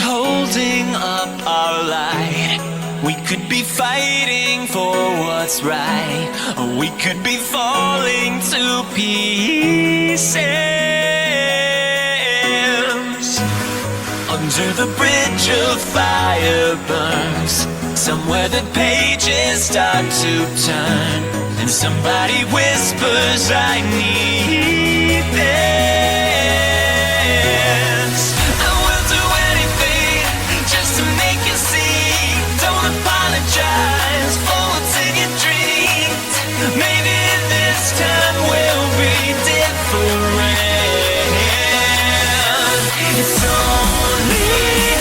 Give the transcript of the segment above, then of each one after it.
holding up our light. We could be fighting for what's right, or we could be falling to pieces. Under the bridge of fire burns, somewhere the pages start to turn, and somebody whispers, I need this. I will do anything just to make you see. Don't apologize for what's in your dreams. Maybe this time will be different. It's only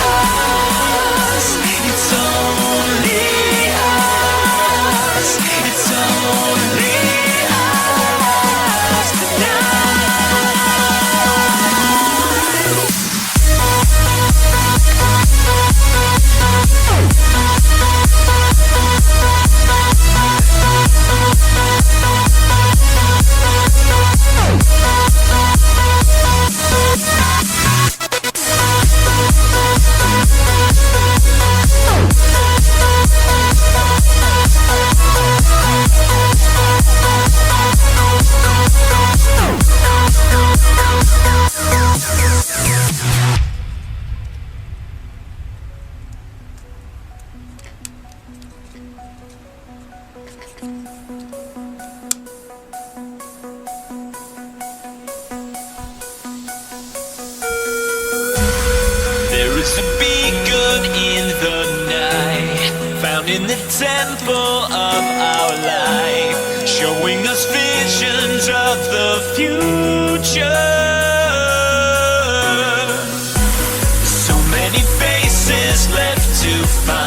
us. It's only us. It's only us There is a beacon in the night, found in the temple of our life, showing us visions of the future. So many faces left to find.